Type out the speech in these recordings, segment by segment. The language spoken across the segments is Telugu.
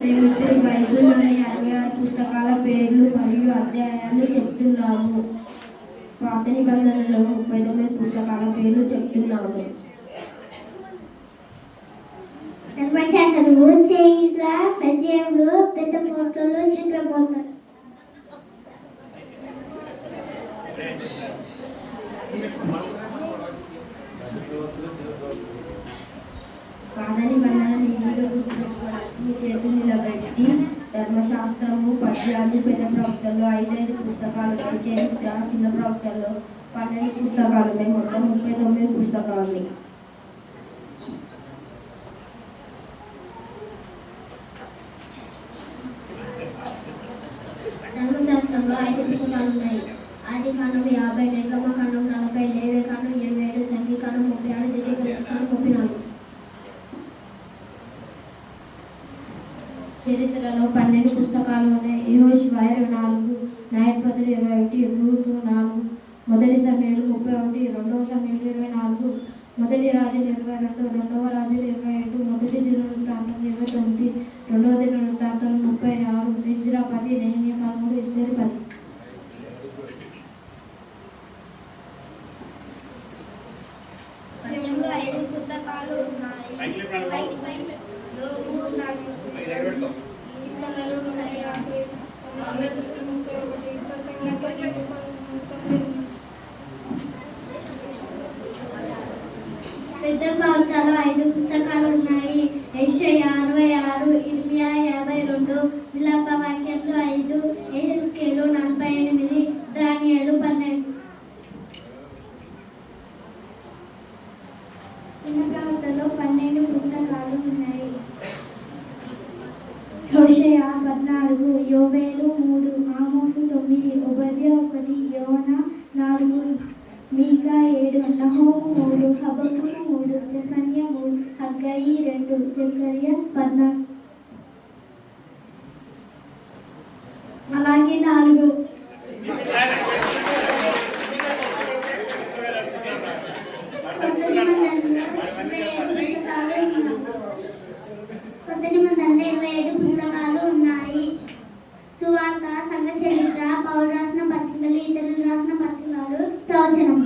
బైబిల్లోని 66 పుస్తకాల పేర్లు మరియు అధ్యాయాలు చెప్తున్నాము. పాత నిబంధనలో 39 పుస్తకాల పేర్లు చెప్తున్నాము. ధర్మశాస్త్రము, చరిత్ర, పద్యములు, పెద్దపోతలు, చక్రపోతలు. పాత నిబంధనలు ఈజీగా గుర్తుపెట్టుకోవడానికి మీ చేతులు నిలబెట్టి ధర్మశాస్త్రము, పద్యాలు, పెద్ద ప్రవక్తలు 5 పుస్తకాలు ఉన్నాయి. చరిత్ర, చిన్న ప్రవక్తల్లో 12 పుస్తకాలు ఉన్నాయి. మొత్తం 39 పుస్తకాలు. ధర్మశాస్త్రంలో 5 పుస్తకాలు ఉన్నాయి. ఆదికాండం 50, నిర్గమకాండం 40, లేవికాండం 27, సంఖ్యాకాండం 36, ద్వితీయోపదేశకాండం 34. చరిత్రలో 12 పుస్తకాలు ఉన్నాయి. యెహోషువ 24, న్యాయాధిపతులు 21, రూతు 4, మొదటి సమూయేలు 31, రెండవ సమూయేలు 24, మొదటి రాజులు 22, రెండవ రాజులు 25, మొదటి దినవృత్తాంతం 29, రెండవ దినవృత్తాంతం 36, ఎజ్రా 10, నెహెమ్యా 13, ఎస్తేరు 10. పద్యంలో 5 పుస్తకాలు ఉన్నాయి. పెద్ద ప్రవక్తలో 5 పుస్తకాలు ఉన్నాయి. యెషయా 66, ఇర్మియా 52, విలాప వాక్యంలో 5, యెహెజ్కేలు 48, దానియేలు 12. చిన్న ప్రవక్తలో 12 పుస్తకాలు ఉన్నాయి. హోషేయ 14, యోవేలు 3, ఆమోసు 9, ఓబద్యా 1, యోనా 4, మీకా 7, నహూము 3, హబక్కూకు 3, జెఫన్యా 3, హగ్గయి 2, జకర్యా 14. మలాకి 4. కొత్త నిబంధనలో 27 పుస్తకాలు ఉన్నాయి. సువార్త, సంఘ చరిత్ర, పౌలు రాసిన పత్రికలు, ఇతరులు రాసిన పత్రికలు, ప్రవచనం.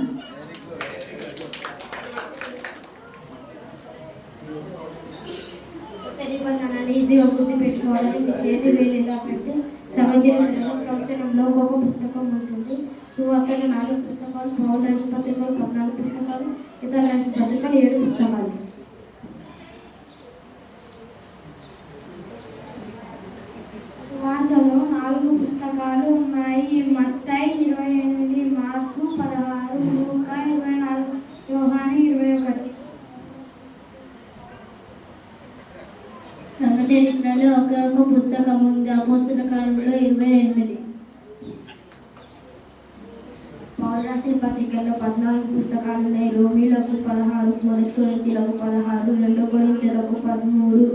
కొత్త నిబంధనలు ఈజీగా గుర్తుపెట్టుకోవడానికి మీ చేతి వేలు ఇలా పెడితే సంఘ చరిత్రలో, ప్రవచనంలో ఒక్కొక్క పుస్తకం ఉంటుంది. సువార్తలు 4 పుస్తకాలు, పౌలు రాసిన పత్రికలు 14 పుస్తకాలు, ఇతరులు రాసిన పత్రికలు 7 పుస్తకాలు. వార్తలో 4 పుస్తకాలు ఉన్నాయి. మత్తయి 28, మార్కు 16, లూకా 24, యోహాను 21. సంఘ చరిత్రలో ఒక్కొక్క పుస్తకం ఉంది. అపోస్తల కార్యములు 28. పౌలు రాసిన పత్రికల్లో 14 పుస్తకాలు ఉన్నాయి. రోమీలకు 16, మొదటి కొరింథీయులకు 16, రెండో కొరింథీయులకు 13,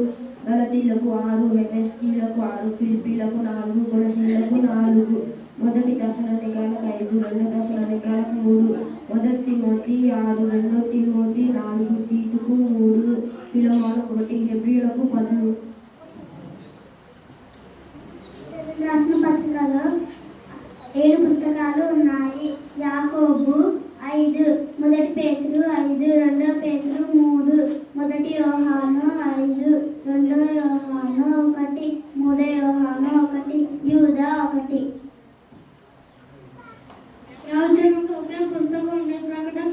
గలతీయులకు 6, ఎఫెసీయులకు 6, ఫిలిప్పీలకు 4, కొలస్సీయులకు 4, మొదటి తెస్సలోనికైలకు 5, రెండో తెస్సలోనికైలకు 3, మొదటి తిమోతి 6, రెండో తిమోతి 4, తీతుకు 3, ఫిలెమోనుకు 1, హెబ్రీయులకు 10. రాసిన పత్రికలో 7 పుస్తకాలు ఉన్నాయి. యాకోబు 5, మొదటి పేతురు 5, రెండో పేతురు 3, మొదటి యోహాను 5, రెండో యోహాను 1, మూడో యోహాను 1, యూదా 1. ప్రవచనంలో ఒకే పుస్తకం ఉంది. ప్రకటన